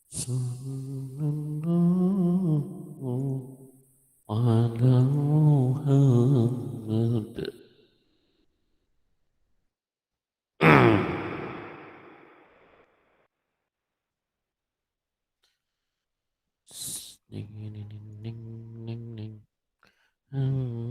Sallallahu ala Muhammad. Ning, ning, ning, ning, ning. Hmm.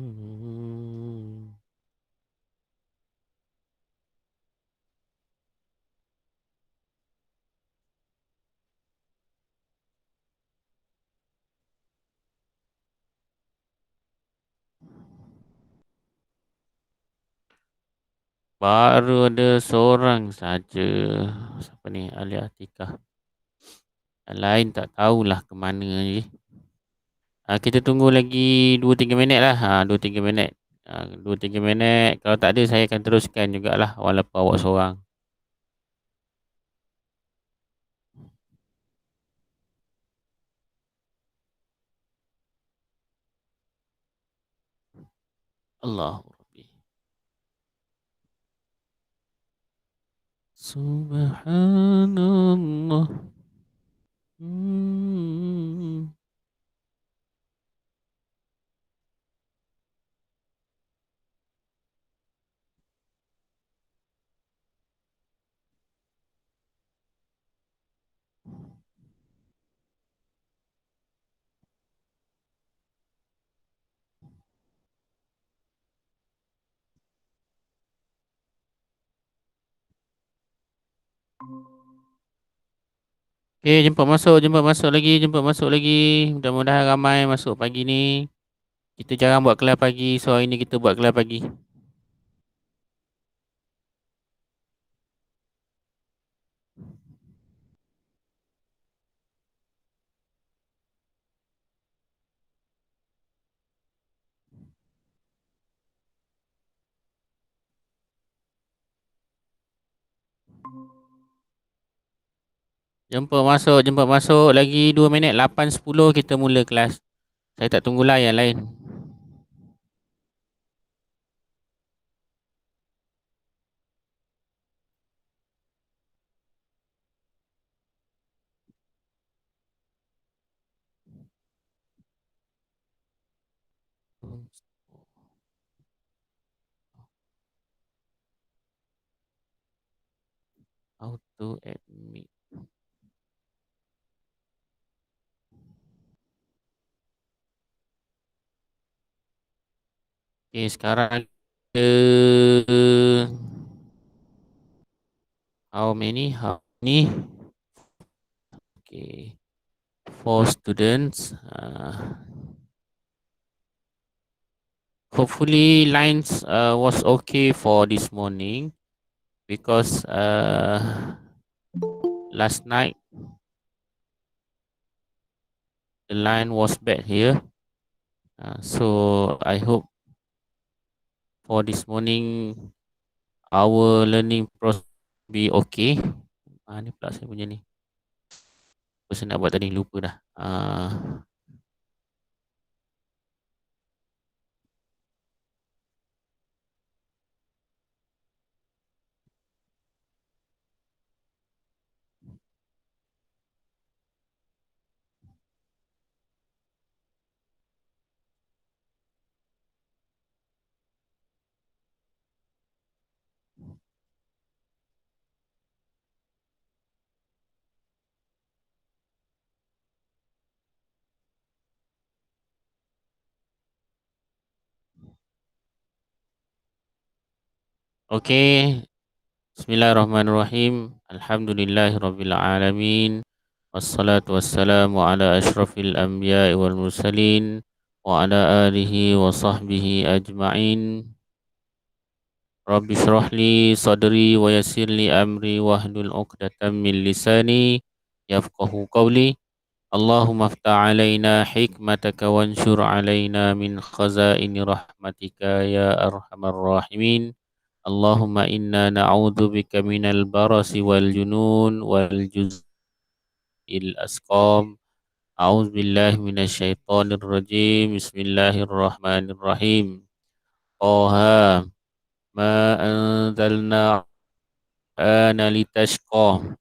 Baru ada seorang saja. Siapa ni? Ali Atikah. Yang lain tak tahulah ke mana je. Kita tunggu lagi 2-3 minit lah. 2-3 minit. 2-3 minit. Kalau tak ada saya akan teruskan jugalah walaupun awak seorang. Allahu Rabbi. Subhanallah. Hmm. Okay, jemput masuk lagi. Mudah-mudahan ramai masuk pagi ni. Kita jarang buat kelas pagi, so hari ni kita buat kelas pagi. Jemput masuk. Lagi 2 minit, 8.10 kita mula kelas. Saya tak tunggulah yang lain. Auto admit. Okay, sekarang how many? How many? Okay, 4 students. Hopefully lines was okay for this morning because last night the line was bad here. So I hope for this morning our learning process be okay. Ni pula saya punya ni. Apa saya nak buat tadi lupa dah. Okay. Bismillahirrahmanirrahim. Alhamdulillahirabbil alamin. Wassalatu wassalamu ala asyrafil anbiya'i wal mursalin wa ala alihi wa sahbihi ajma'in. Rabbi shrah li sadri wa yassir li amri wahlul 'uqdatam min lisani yafqahu qawli. Allahumma aftah alaina hikmataka wanshur alaina min khazaini rahmatika ya arhamar rahimin. Allahumma inna na'udzu bika minal barasi wal junun wal juz'il asqam. A'udzu billahi minasy syaithanir rajim. Bismillahirrahmanirrahim. Oha ma anzalna ana litashqa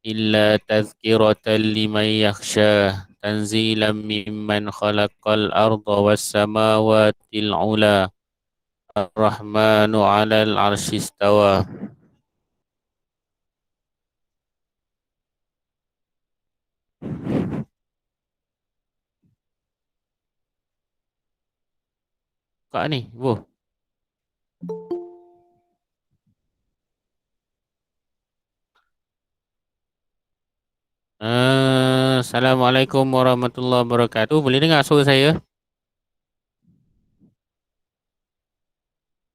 illa tadhkiratan liman yakhsha tanzilan mimman khalaqal arda was samawati al-ula ar-rahmanu 'alal 'arsy istawa. Kak ni, boh. Assalamualaikum warahmatullahi wabarakatuh. Boleh dengar suara saya?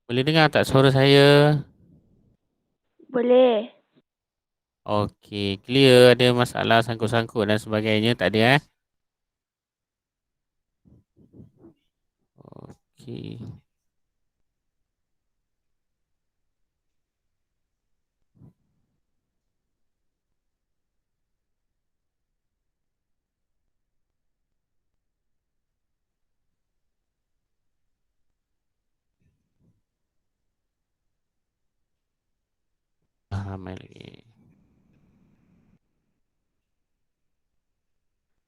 Boleh dengar tak suara saya? Boleh. Okey, clear. Ada masalah sangkut-sangkut dan sebagainya? Tak ada eh? Okey. Ramai lagi.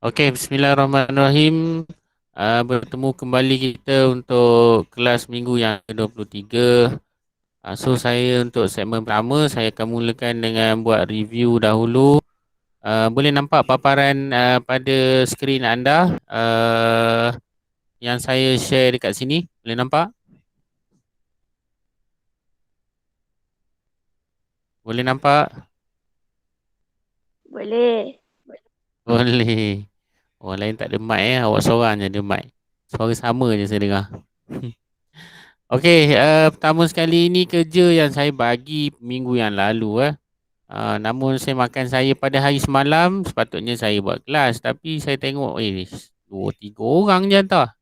Okey, bismillahirrahmanirrahim. Bertemu kembali kita untuk kelas minggu yang ke-23. So saya untuk segmen pertama, saya akan mulakan dengan buat review dahulu. Boleh nampak paparan pada skrin anda yang saya share dekat sini? Boleh nampak? Boleh nampak? Boleh. Boleh. Orang lain tak ada mic awak seorang je ada mic. Suara sama je saya dengar. Okey, pertama sekali ini kerja yang saya bagi minggu yang lalu. Namun semakan saya pada hari semalam, sepatutnya saya buat kelas. Tapi saya tengok, dua, tiga orang je hantar.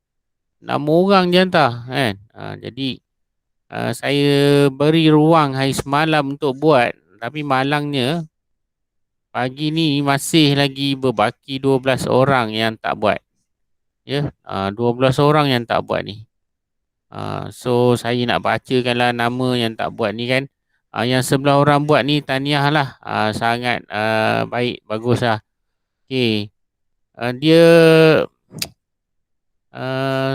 6 orang je hantar. Kan? Jadi, saya beri ruang hari semalam untuk buat. Tapi malangnya, pagi ni masih lagi berbaki 12 orang yang tak buat. Ya, 12 orang yang tak buat ni. So saya nak bacakanlah nama yang tak buat ni kan. Yang sebelah orang buat ni tahniah lah. Sangat baik, bagus lah. Okay. Dia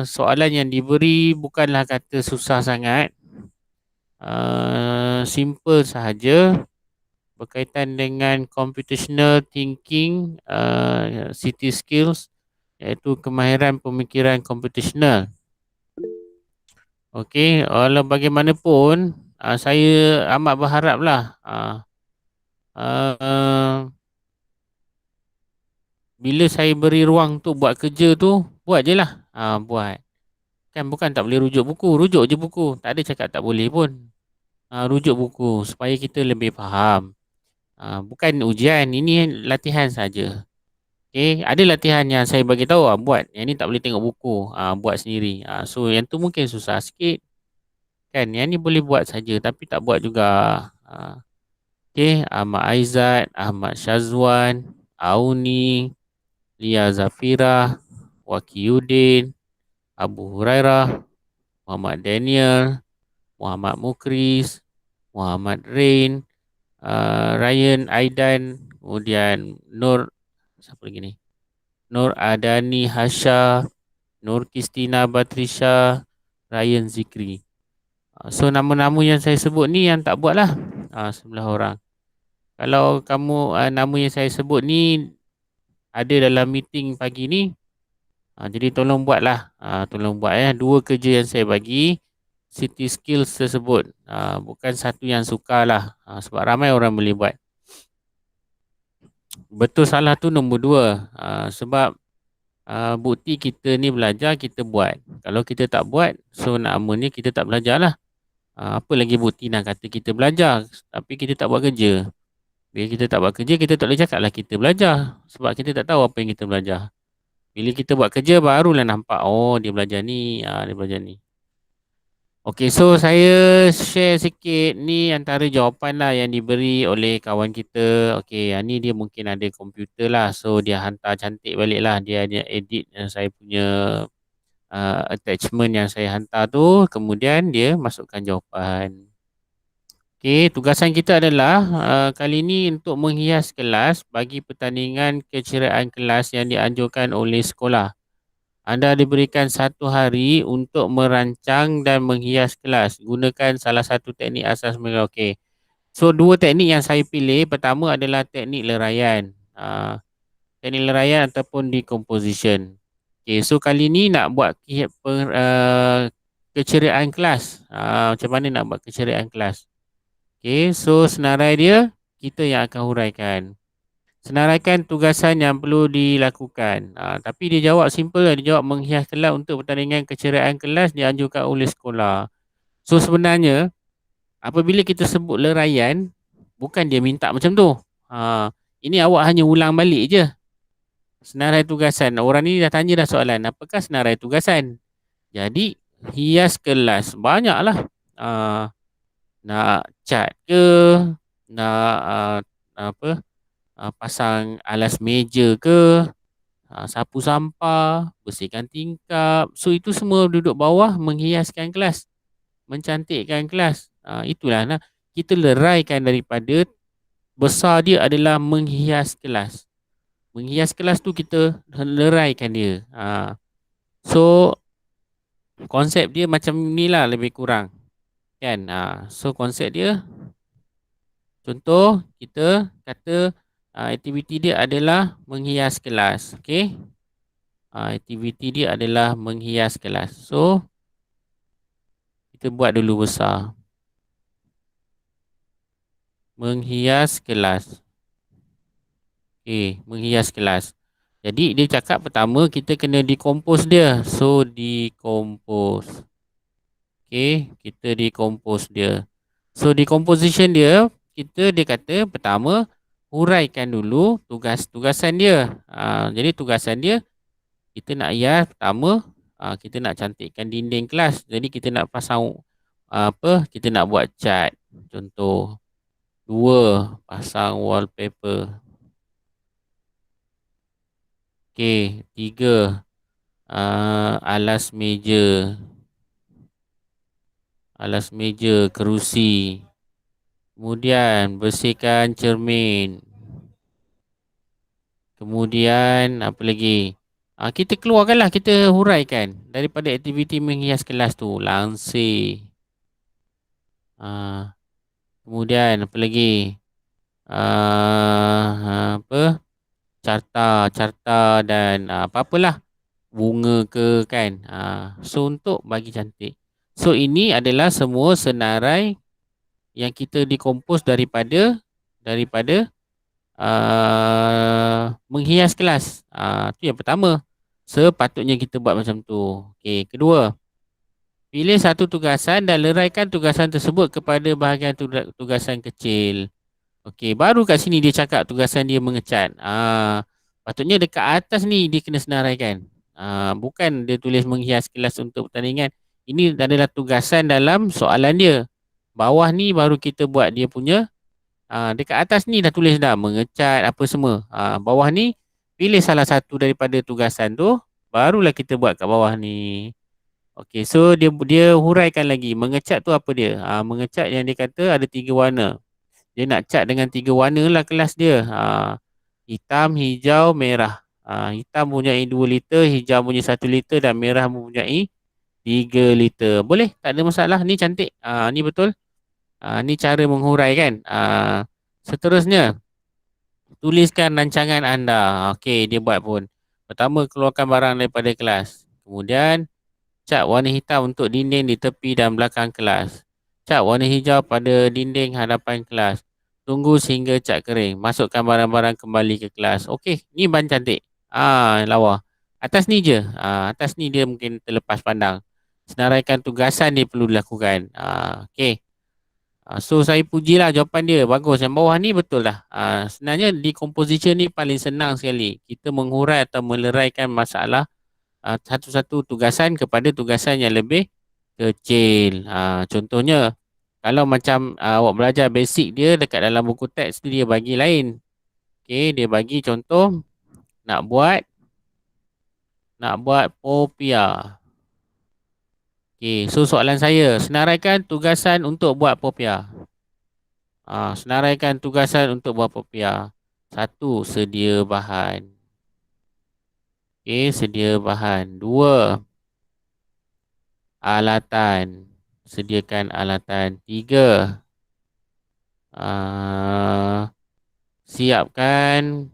soalan yang diberi bukanlah kata susah sangat. Simple sahaja. Berkaitan dengan computational thinking, city skills, iaitu kemahiran pemikiran computational. Okey, walau bagaimanapun, saya amat berharaplah bila saya beri ruang untuk buat kerja tu, buat je lah. Buat. Kan bukan tak boleh rujuk buku, rujuk je buku. Tak ada cakap tak boleh pun. Rujuk buku supaya kita lebih faham. Bukan ujian, ini latihan saja. Okay, ada latihan yang saya bagi tahu, buat. Yang ni tak boleh tengok buku, buat sendiri. So yang tu mungkin susah sikit. Kan, yang ni boleh buat saja tapi tak buat juga. Okay, Ahmad Aizat, Ahmad Syazwan, Auni, Lia Zafira, Wakiuddin, Abu Hurairah, Muhammad Daniel, Muhammad Mukris, Muhammad Rain, Ryan Aidan, kemudian Nur, siapa lagi ni? Nur Adani Hasha, Nur Kristina Batrisha, Ryan Zikri. So nama-nama yang saya sebut ni yang tak buat lah. 11 orang. Kalau kamu nama yang saya sebut ni ada dalam meeting pagi ni, jadi tolong buatlah. Tolong buat dua kerja yang saya bagi, city skills tersebut. Bukan satu yang sukar lah. Sebab ramai orang boleh buat. Betul salah tu nombor dua. Sebab bukti kita ni belajar, kita buat. Kalau kita tak buat, so namanya kita tak belajar lah. Apa lagi bukti nak kata kita belajar tapi kita tak buat kerja. Bila kita tak buat kerja, kita tak boleh cakap lah kita belajar. Sebab kita tak tahu apa yang kita belajar. Bila kita buat kerja, barulah nampak, oh dia belajar ni, dia belajar ni. Okey, so saya share sikit ni antara jawapan lah yang diberi oleh kawan kita. Okey, yang ni dia mungkin ada komputer lah. So dia hantar cantik balik lah. Dia edit saya punya attachment yang saya hantar tu. Kemudian dia masukkan jawapan. Okey, tugasan kita adalah kali ini untuk menghias kelas bagi pertandingan keceriaan kelas yang dianjurkan oleh sekolah. Anda diberikan 1 hari untuk merancang dan menghias kelas. Gunakan salah satu teknik asas merauke. So, 2 teknik yang saya pilih, pertama adalah teknik leraian. Teknik leraian ataupun decomposition. Okey, so kali ni nak buat keceriaan kelas. Macam mana nak buat keceriaan kelas? Okey, so senarai dia, kita yang akan huraikan. Senaraikan tugasan yang perlu dilakukan. Tapi dia jawab simple lah. Dia jawab menghias kelas untuk pertandingan keceriaan kelas dianjurkan oleh sekolah. So sebenarnya, apabila kita sebut leraian, bukan dia minta macam tu. Ini awak hanya ulang balik je. Senarai tugasan. Orang ni dah tanya dah soalan. Apakah senarai tugasan? Jadi, hias kelas. Banyaklah. Nak cat ke? Nak apa? Pasang alas meja ke? Sapu sampah, bersihkan tingkap. So, itu semua duduk bawah menghiaskan kelas. Mencantikkan kelas. Itulah. Kita leraikan daripada besar dia adalah menghias kelas. Menghias kelas tu kita leraikan dia. So konsep dia macam ni lah lebih kurang. Kan? So konsep dia, contoh kita kata aktiviti dia adalah menghias kelas. Okay? Aktiviti dia adalah menghias kelas. So kita buat dulu besar. Menghias kelas. Okay, menghias kelas. Jadi dia cakap pertama kita kena decompose dia. So decompose. Okay, kita decompose dia. So decomposition dia, dia kata pertama huraikan dulu tugasan dia. Jadi tugasan dia kita nak hias pertama, kita nak cantikkan dinding kelas. Jadi kita nak pasang kita nak buat cat. Contoh 2, pasang wallpaper. Okey, 3, alas meja. Alas meja, kerusi. Kemudian bersihkan cermin. Kemudian apa lagi? Kita keluarkanlah, kita huraikan daripada aktiviti menghias kelas tu. Langsir. Kemudian apa lagi? Apa? Carta dan apa-apalah, bunga ke kan. So untuk bagi cantik. So ini adalah semua senarai yang kita decompose daripada menghias kelas. Tu yang pertama. Sepatutnya kita buat macam tu. Okey, kedua, pilih satu tugasan dan leraikan tugasan tersebut kepada bahagian tugasan kecil. Okey, baru kat sini dia cakap tugasan dia mengecat. Patutnya dekat atas ni dia kena senaraikan. Bukan dia tulis menghias kelas untuk pertandingan. Ini adalah tugasan dalam soalan dia. Bawah ni baru kita buat dia punya. Dekat atas ni dah tulis dah mengecat apa semua. Bawah ni pilih salah satu daripada tugasan tu, barulah kita buat kat bawah ni. Okey, so dia huraikan lagi. Mengecat tu apa dia? Mengecat yang dia kata ada 3 warna. Dia nak cat dengan 3 warna lah kelas dia. Hitam, hijau, merah. Hitam mempunyai 2 liter, hijau punya 1 liter dan merah mempunyai 3 liter. Boleh, tak ada masalah. Ni cantik. Ni betul. Ni cara menghurai kan. Seterusnya, tuliskan rancangan anda. Okey, dia buat pun. Pertama, keluarkan barang daripada kelas. Kemudian, cat warna hitam untuk dinding di tepi dan belakang kelas. Cat warna hijau pada dinding hadapan kelas. Tunggu sehingga cat kering. Masukkan barang-barang kembali ke kelas. Okey, ni ban cantik. Lawa. Atas ni je. Atas ni dia mungkin terlepas pandang. Senaraikan tugasan dia perlu dilakukan. Okey. So saya pujilah jawapan dia. Bagus. Yang bawah ni betul lah. Sebenarnya decomposition ni paling senang sekali. Kita menghurai atau meleraikan masalah satu-satu tugasan kepada tugasan yang lebih kecil. Contohnya, kalau macam awak belajar basic dia dekat dalam buku teks tu dia bagi lain. Okay, dia bagi contoh nak buat popia. Okay, so soalan saya, senaraikan tugasan untuk buat popia. Senaraikan tugasan untuk buah pepia. Satu, sedia bahan. Okey, sedia bahan. Dua, alatan. Sediakan alatan. Tiga, ah, siapkan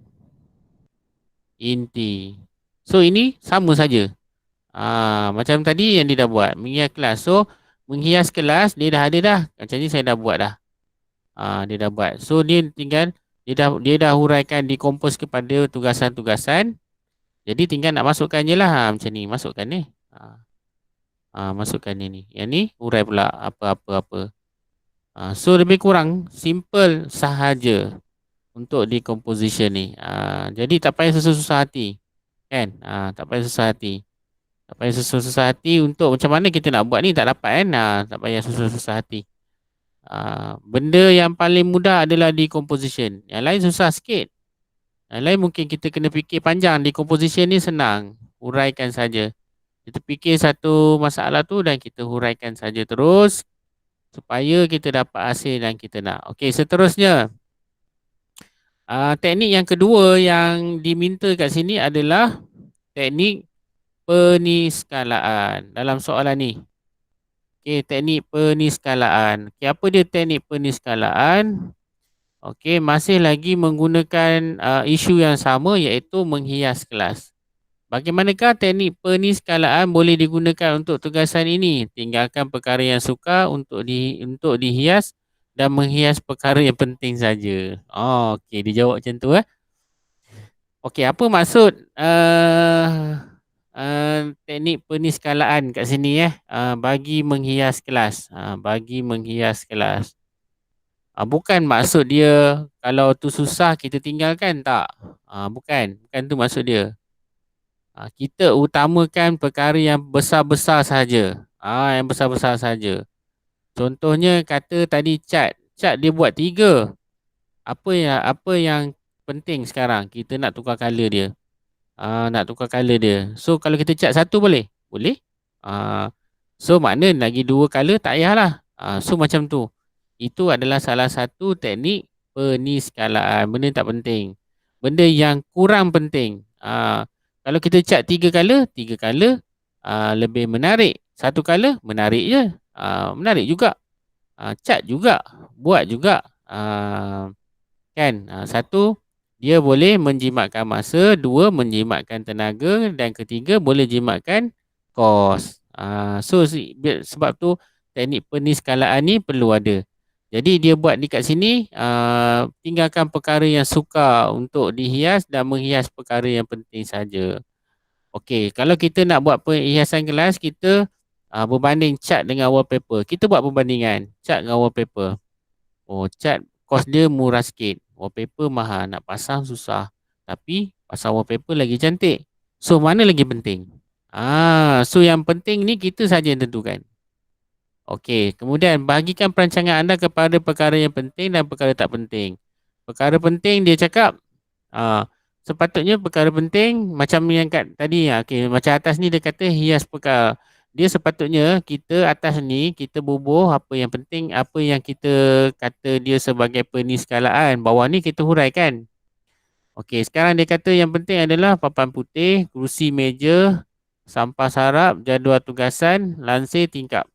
inti. So ini sama saja. Macam tadi yang dia dah buat, menghias kelas. So menghias kelas dia dah ada dah. Macam ni saya dah buat dah. Dia dah buat. So dia tinggal dia dah huraikan, decompose kepada tugasan-tugasan. Jadi tinggal nak masukkan je lah. Macam ni, masukkan ni. Masukkan ni. Yang ni hurai pula apa-apa-apa. So lebih kurang simple sahaja untuk decomposition ni. Jadi tak payah susah-susah hati. Kan? Tak payah susah hati. Tak payah susah-susah hati untuk macam mana kita nak buat ni, tak dapat kan. Tak payah susah-susah hati. Benda yang paling mudah adalah decomposition. Yang lain susah sikit. Yang lain mungkin kita kena fikir panjang. Decomposition ni senang. Huraikan saja. Kita fikir satu masalah tu dan kita huraikan saja terus supaya kita dapat hasil yang kita nak. Okey, seterusnya. Teknik yang kedua yang diminta kat sini adalah teknik peniskalaan dalam soalan ni. Okey, teknik peniskalaan. Okey, apa dia teknik peniskalaan? Okey, masih lagi menggunakan isu yang sama iaitu menghias kelas. Bagaimanakah teknik peniskalaan boleh digunakan untuk tugasan ini? Tinggalkan perkara yang sukar untuk dihias dan menghias perkara yang penting saja. Okey, dia jawab macam tu. Okey, apa maksud teknik peniskalaan kat sini bagi menghias kelas. Bagi menghias kelas. Bukan maksud dia kalau tu susah kita tinggalkan, tak. Bukan tu maksud dia. Kita utamakan perkara yang besar-besar saja. Yang besar-besar saja. Contohnya kata tadi cat. Cat dia buat 3. Apa yang penting sekarang? Kita nak tukar color dia. Nak tukar color dia. So kalau kita cat satu boleh? Boleh. So makna lagi 2 color tak payahlah. So macam tu. Itu adalah salah satu teknik peniskalaan. Benda tak penting. Benda yang kurang penting. Kalau kita cat 3 color, 3 color lebih menarik. 1 color menarik je. Menarik juga. Cat juga. Buat juga. Kan? Satu, dia boleh menjimatkan masa. 2, menjimatkan tenaga. Dan ketiga, boleh jimatkan kos. So sebab tu teknik peniskalaan ni perlu ada. Jadi dia buat di kat sini, tinggalkan perkara yang sukar untuk dihias dan menghias perkara yang penting saja. Okey, kalau kita nak buat perhiasan kelas, kita berbanding cat dengan wallpaper. Kita buat perbandingan cat dengan wallpaper. Cat kos dia murah sikit. Wallpaper mahal, nak pasang susah. Tapi pasang wallpaper lagi cantik. So mana lagi penting? So yang penting ni kita saja yang tentukan. Okey, kemudian bahagikan perancangan anda kepada perkara yang penting dan perkara tak penting. Perkara penting dia cakap, sepatutnya perkara penting macam yang kat tadi, okey, macam atas ni dia kata hias perkara. Dia sepatutnya kita atas ni kita bubuh apa yang penting, apa yang kita kata dia sebagai peniskalaan. Bawah ni kita huraikan. Okey, sekarang dia kata yang penting adalah papan putih, kerusi meja, sampah sarap, jadual tugasan, lansir tingkap.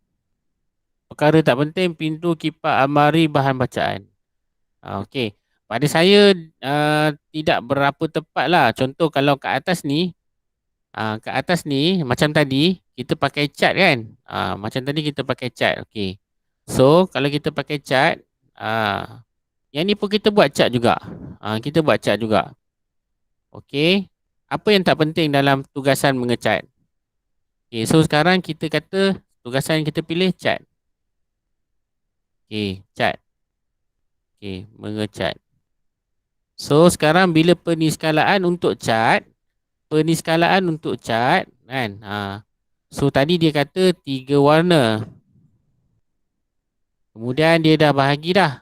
Perkara tak penting, pintu, kipas, almari, bahan bacaan. Okey. Pada saya tidak berapa tepat lah. Contoh kalau kat atas ni macam tadi kita pakai cat kan. Macam tadi kita pakai cat. Okey. So kalau kita pakai cat, yang ni pun kita buat cat juga. Kita buat cat juga. Okey. Apa yang tak penting dalam tugasan mengecat? Okey. So sekarang kita kata tugasan yang kita pilih cat. Okey, cat. Okey, mengecat. So sekarang bila peniskalaan untuk cat kan. So tadi dia kata 3 warna. Kemudian dia dah bahagi dah.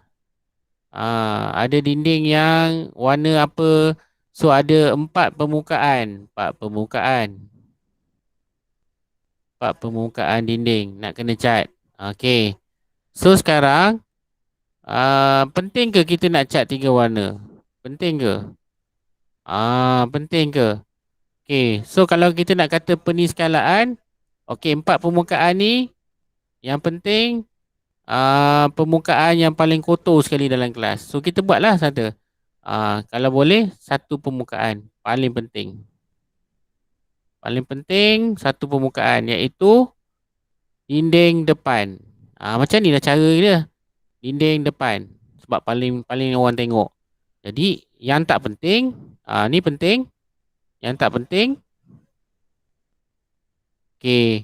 Ada dinding yang warna apa? So ada 4 permukaan. 4 permukaan dinding nak kena cat. Okey. So sekarang Penting ke kita nak cat 3 warna? Penting ke? Penting ke? Okey, so kalau kita nak kata peniskalaan, okey, 4 permukaan ni yang penting permukaan yang paling kotor sekali dalam kelas. So kita buatlah satu. Kalau boleh satu permukaan paling penting. Paling penting satu permukaan iaitu dinding depan. Macam ni lah cara dia. Dinding depan. Sebab paling paling orang tengok. Jadi yang tak penting, ni penting. Yang tak penting, okey,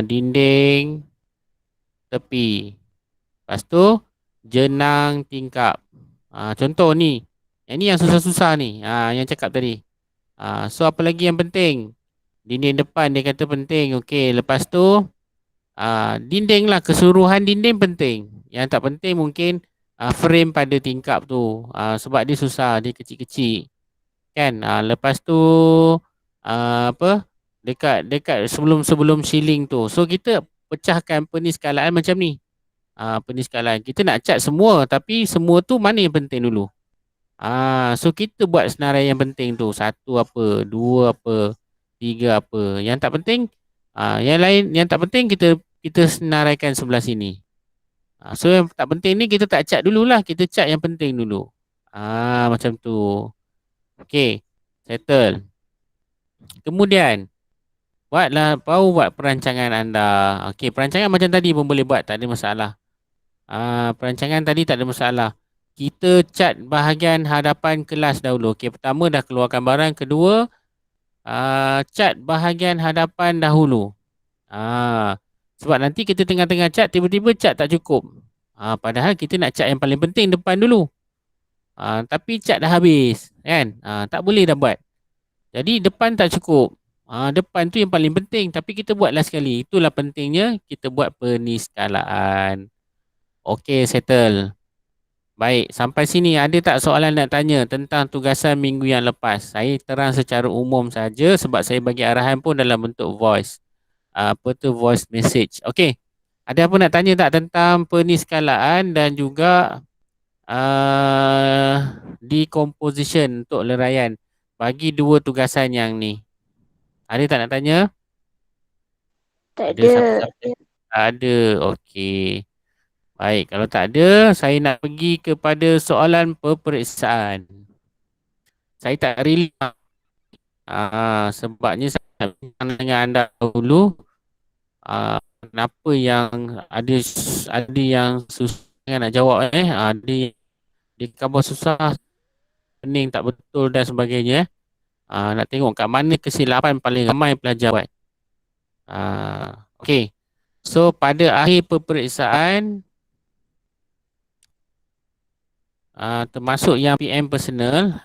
dinding tepi. Lepas tu jenang tingkap. Contoh ni. Yang ni yang susah-susah ni. Yang cakap tadi. So apa lagi yang penting? Dinding depan dia kata penting. Okey, lepas tu dinding lah, keseluruhan dinding penting. Yang tak penting mungkin frame pada tingkap tu. Sebab dia susah, dia kecil-kecil. Kan? Lepas tu apa? Dekat sebelum ceiling tu. So kita pecahkan peniskalaan macam ni. Peniskalaan. Kita nak cat semua, tapi semua tu mana yang penting dulu? So kita buat senarai yang penting tu. Satu apa, dua apa, tiga apa. Yang tak penting, yang lain, yang tak penting kita senaraikan sebelah sini. So yang tak penting ni kita tak cat dululah. Kita cat yang penting dulu. Macam tu. Okay, settle. Kemudian, buat perancangan anda. Okay, perancangan macam tadi pun boleh buat. Tak ada masalah. Perancangan tadi tak ada masalah. Kita cat bahagian hadapan kelas dahulu. Okey, pertama dah keluarkan barang. Kedua, cat bahagian hadapan dahulu. Sebab nanti kita tengah-tengah cat, tiba-tiba cat tak cukup. Padahal kita nak cat yang paling penting depan dulu. Tapi cat dah habis, kan? Tak boleh dah buat. Jadi depan tak cukup. Depan tu yang paling penting. Tapi kita buatlah sekali. Itulah pentingnya kita buat peniskalaan. Okey, settle. Baik, sampai sini ada tak soalan nak tanya tentang tugasan minggu yang lepas? Saya terang secara umum saja sebab saya bagi arahan pun dalam bentuk voice. Voice message. Okey. Ada apa nak tanya tak tentang peniskalaan dan juga decomposition untuk leraian bagi dua tugasan yang ni? Ada tak nak tanya? Tak Ada ada. siapa-siapa? Tak ada. Okey. Baik, kalau tak ada, saya nak pergi kepada soalan peperiksaan. Saya tak really sebabnya saya nak bincang dengan anda dahulu kenapa yang ada yang susah nak jawab ada yang di khabar susah, pening tak betul dan sebagainya nak tengok kat mana kesilapan paling ramai pelajar buat. Okey. So pada akhir peperiksaan termasuk yang PM personal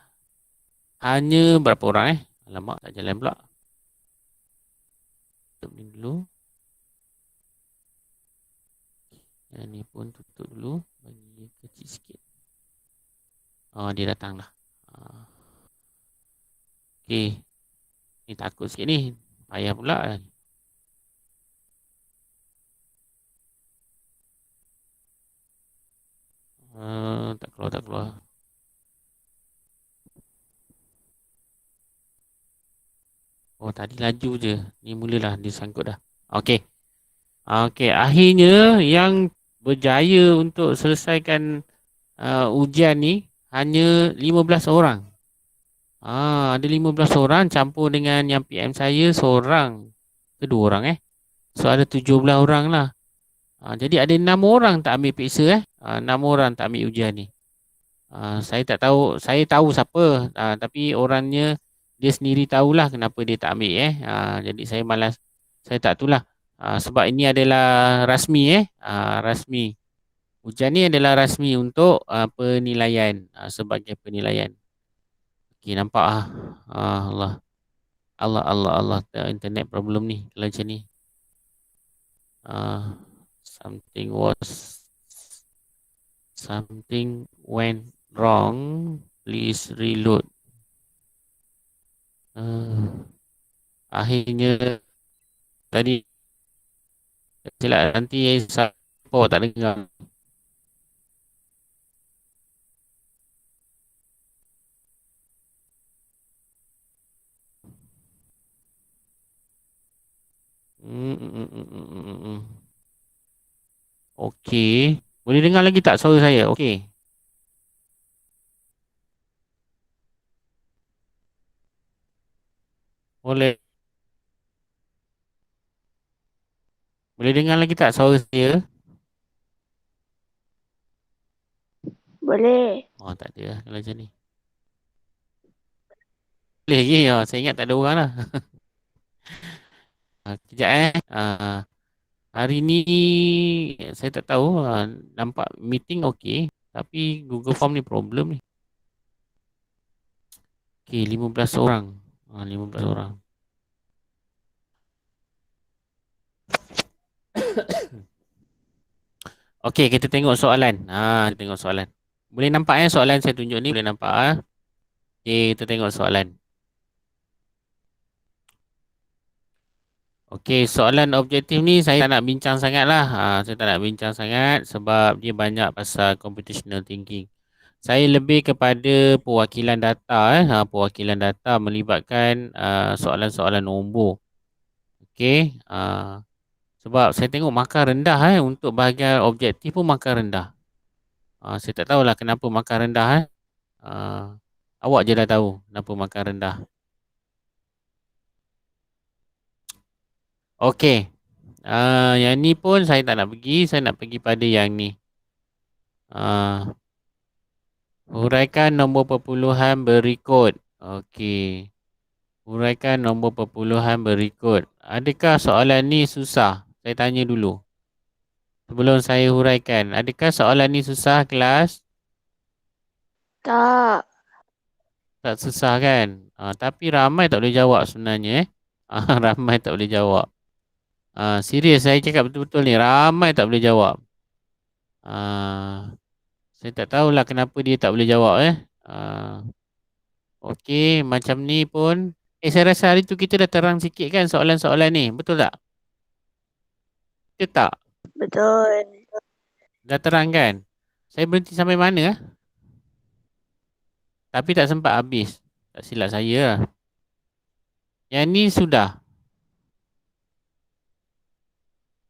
hanya berapa orang alamak tak jalan pula. Tutup ni dulu. Yang ni pun tutup dulu. Bagi kecil sikit. Dia datang dah. Okey. Ni takut sikit ni. Payah pula. Tak keluar, tak keluar. Tadi laju je. Ni mulalah dia sangkut dah. Okey. Okey, akhirnya yang berjaya untuk selesaikan ujian ni hanya 15 orang. Ada 15 orang campur dengan yang PM saya seorang. Kedua orang So ada 17 orang lah. Jadi ada 6 orang tak ambil periksa 6 orang tak ambil ujian ni. Saya tak tahu, saya tahu siapa, tapi orangnya dia sendiri tahulah kenapa dia tak ambil jadi saya malas, saya tak tahulah. Sebab ini adalah rasmi rasmi. Ujian ni adalah rasmi untuk penilaian, sebagai penilaian. Okey, nampak Allah. Allah internet problem ni kalau macam ni. Something went wrong. Please reload. Akhirnya tadi silap nanti siapa tak dengar. Okey. Boleh dengar lagi tak suara saya? Okey. Boleh. Boleh dengar lagi tak suara saya? Boleh. Oh, tak ada lah kalau macam ni. Boleh lagi. Oh, saya ingat tak ada orang lah. Kejap hari ni saya tak tahu. Nampak meeting okey. Tapi Google Form ni problem ni. Okey, 15 orang. 15 orang. Okey, kita tengok soalan. Kita tengok soalan. Boleh nampak soalan saya tunjuk ni? Boleh nampak Okey, kita tengok soalan. Okey, soalan objektif ni saya tak nak bincang sangat lah. Saya tak nak bincang sangat sebab dia banyak pasal computational thinking. Saya lebih kepada perwakilan data. Perwakilan data melibatkan soalan-soalan nombor. Okey. Sebab saya tengok markah rendah untuk bahagian objektif pun markah rendah. Saya tak tahulah kenapa markah rendah awak je dah tahu kenapa markah rendah. Okey. Yang ni pun saya tak nak pergi. Saya nak pergi pada yang ni. Ah, Huraikan nombor perpuluhan berikut. Okey. Huraikan nombor perpuluhan berikut. Adakah soalan ni susah? Saya tanya dulu. Sebelum saya huraikan. Adakah soalan ni susah, kelas? Tak. Tak susah kan? Tapi ramai tak boleh jawab sebenarnya. Ramai tak boleh jawab. Serius saya cakap betul-betul ni. Ramai tak boleh jawab. Saya tak tahulah kenapa dia tak boleh jawab Ah, Okey, macam ni pun. Saya rasa hari tu kita dah terang sikit kan soalan-soalan ni. Betul tak? Betul tak? Betul. Dah terang kan? Saya berhenti sampai mana Tapi tak sempat habis. Tak silap saya lah. Yang ni sudah.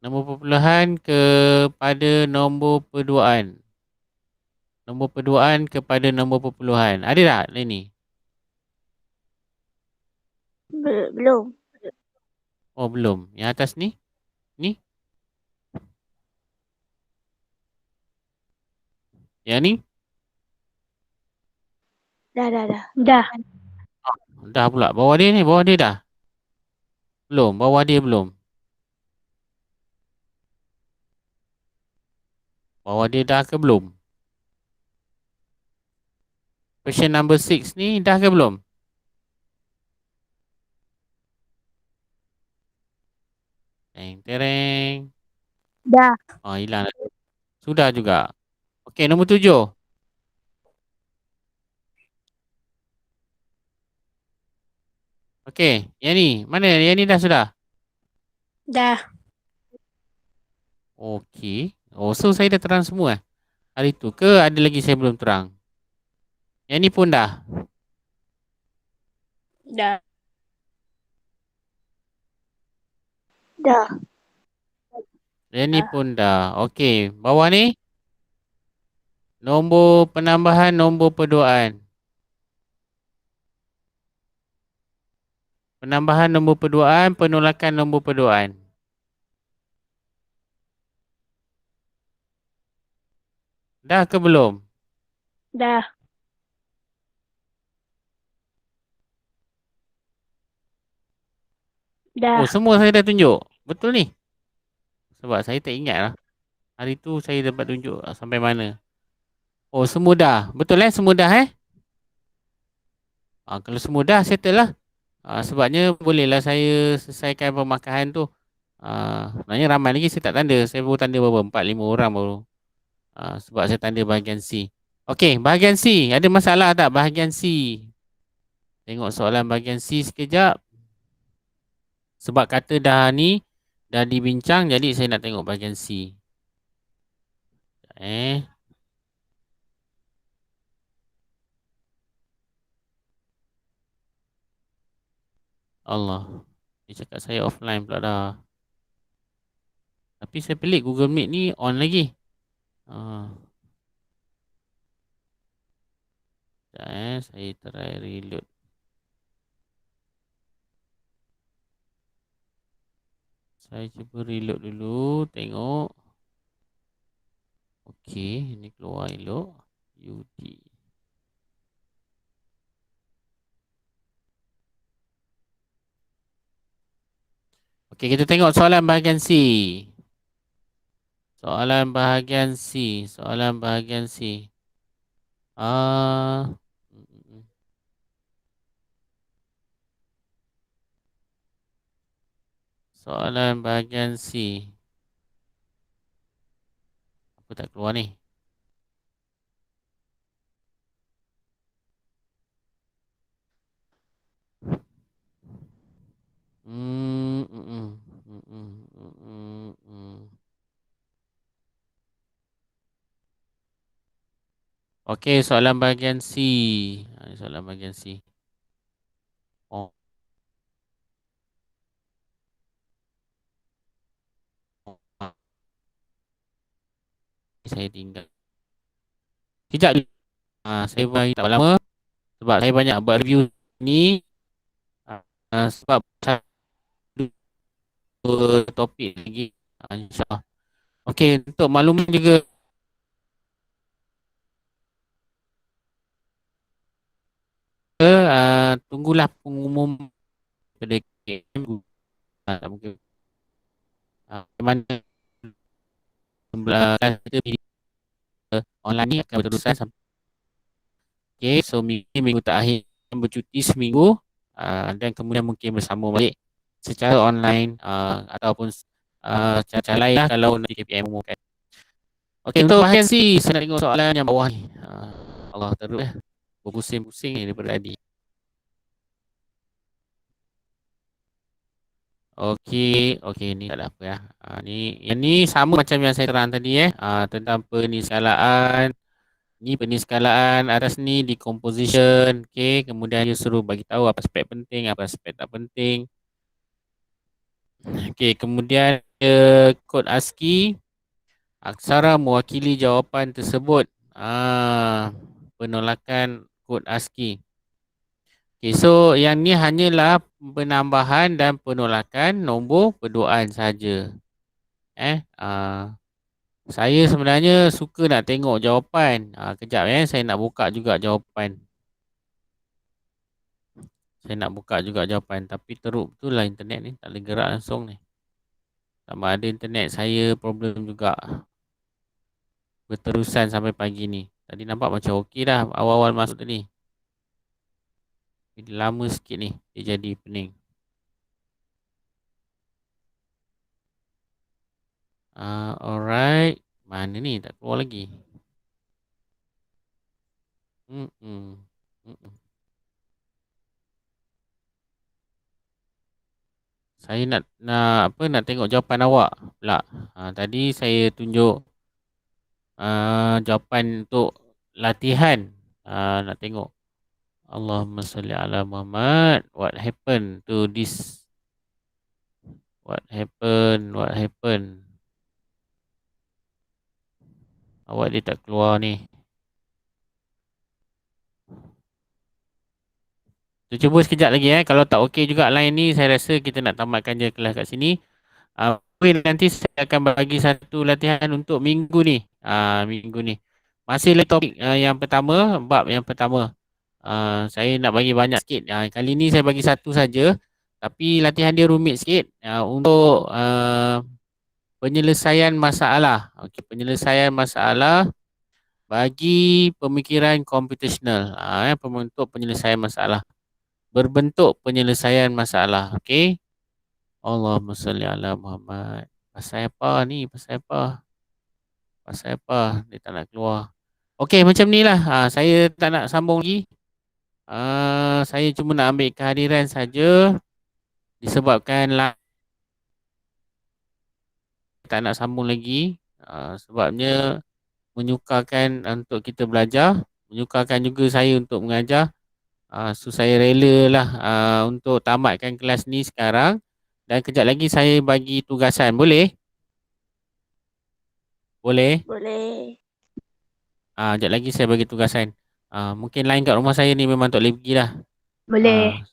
Nombor perpuluhan kepada nombor perduaan. Nombor perduaan kepada nombor perpuluhan. Ada tak ni? Belum. Oh, belum. Yang atas ni? Ni? Yang ni? Dah. Dah. Dah pula. Bawah dia ni? Bawah dia dah? Belum. Bawah dia belum. Bawah dia dah ke belum? Question number 6 ni dah ke belum? Tereng. Dah. Hilang lah. Sudah juga. Okey, nombor 7. Okey, yang ni. Mana? Yang ni dah sudah? Dah. Okey. Oh, so saya dah terang semua hari tu ke ada lagi saya belum terang? Yang ni pun dah? Dah. Dah. Yang ni pun dah. Okey, bawah ni? Nombor penambahan, nombor perduaan. Penambahan nombor perduaan, penolakan nombor perduaan. Dah ke belum? Dah. Oh, Dah. semua saya dah tunjuk. Betul ni? Sebab saya tak ingat lah. Hari tu saya dapat tunjuk sampai mana. Oh, semua dah. Betul semua dah kalau semua dah, settle lah. Sebabnya bolehlah saya selesaikan pemakahan tu. Sebenarnya ramai lagi saya tak tanda. Saya baru tanda berapa? 4, 5 orang baru. Sebab saya tanda bahagian C. Okey, bahagian C. Ada masalah tak bahagian C? Tengok soalan bahagian C sekejap. Sebab kata dah ni dah dibincang, jadi saya nak tengok bahagian C. Allah. Dia cakap saya offline pula dah. Tapi saya pelik Google Meet ni on lagi. Ah, sekejap saya try reload. Saya cuba reload dulu, tengok. Okey, ini keluar elok. UD. Okey, kita tengok soalan bahagian C. Soalan bahagian C. Soalan bahagian C. Ah, mm, mm, mm. Soalan bahagian C. Apa tak keluar ni? Hmm, mm, mm, mm, mm, mm, mm. Okey, soalan bahagian C. Soalan bahagian C. Oh, oh, saya tinggal. Sekejap. Saya bagi tak lama sebab saya banyak buat review ni. Sebab satu topik lagi. InsyaAllah. Okey, untuk makluman juga. Tunggulah pengumuman pada KM. Mungkin mana kita online ni akan berterusan sampai. Okay, so minggu terakhir bercuti seminggu dan kemudian mungkin bersambung balik secara online ataupun cara lain lah kalau nanti KPM umumkan. Okey, untuk bahagian C, saya nak tengok soalan yang bawah ni. Allah teruk berpusing-pusing ni daripada tadi. Okey, ni tak ada apa ya. Yang ni sama macam yang saya terang tadi tentang peniskalaan. Ni peniskalaan atas ni decomposition. Okey, kemudian dia suruh bagi tahu apa aspek penting, apa aspek tak penting. Okey, kemudian kod ASCII aksara mewakili jawapan tersebut. Penolakan kod ASCII. Okey, so yang ni hanyalah penambahan dan penolakan nombor perduaan saja. Saya sebenarnya suka nak tengok jawapan. Kejap saya nak buka juga jawapan. Saya nak buka juga jawapan. Tapi teruk betul lah internet ni. Tak boleh gerak langsung ni. Sama ada internet saya problem juga. Berterusan sampai pagi ni. Tadi nampak macam okey dah awal-awal masuk tadi. Bila lama sikit ni dia jadi pening. Alright. Mana ni tak keluar lagi. Mm-mm. Mm-mm. Saya nak tengok jawapan awak pula. Tadi saya tunjuk jawapan untuk latihan. Nak tengok. Allahumma salli ala Muhammad. What happened to this? What happened? What happened? Awak dia tak keluar ni. Kita cuba sekejap lagi Kalau tak okey juga line ni, saya rasa kita nak tamatkan je kelas kat sini. Nanti saya akan bagi satu latihan untuk minggu ni. Minggu ni. Masih lagi topik yang pertama, bab yang pertama. Saya nak bagi banyak sikit. Kali ni saya bagi satu saja. Tapi latihan dia rumit sikit. Untuk penyelesaian masalah. Okey, penyelesaian masalah bagi pemikiran computational. Untuk penyelesaian masalah. Berbentuk penyelesaian masalah. Okey. Allahumma salli ala Muhammad. Pasal apa ni? Pasal apa? Pasal apa? Dia tak nak keluar. Okey, macam ni lah. Saya tak nak sambung lagi. Saya cuma nak ambil kehadiran saja. Disebabkan tak nak sambung lagi. Sebabnya menyukarkan untuk kita belajar. Menyukarkan juga saya untuk mengajar. So saya rela lah untuk tamatkan kelas ni sekarang. Dan kejap lagi saya bagi tugasan. Boleh? Boleh? Boleh. Sekejap lagi saya bagi tugasan. Mungkin line kat rumah saya ni memang tak boleh pergi dah. Boleh. Ah,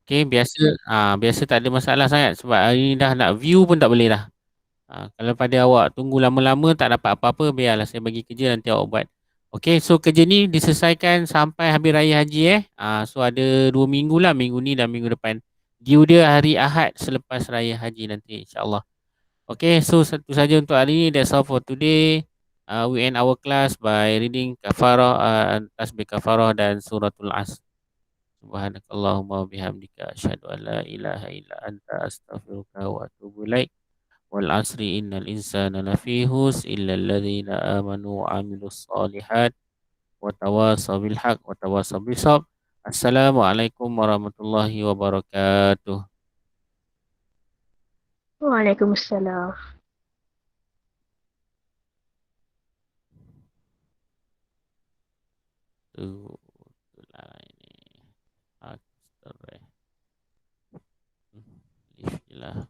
okay, biasa biasa tak ada masalah sangat sebab hari ni dah nak view pun tak boleh dah. Kalau pada awak tunggu lama-lama tak dapat apa-apa, biarlah saya bagi kerja nanti awak buat. Okay, so kerja ni diselesaikan sampai habis raya haji so ada 2 minggu lah, minggu ni dan minggu depan. Due dia hari Ahad selepas raya haji nanti insyaAllah. Okay, so satu saja untuk hari ni. That's all for today. We end our class by reading kafarah, tasbih kafarah dan suratul as. Subhanakallahumma wa bihamdika asyhadu an la ilaha illa anta astaghfiruka wa atubu ilaik. Wal asri innal insana lafi hus illa alladhina amanu wa amilus solihat wa tawasaw bil haq wa tawasaw bis sabr. Assalamualaikum warahmatullahi wabarakatuh. Waalaikumsalam. Itulah ini. Astaghfirullah.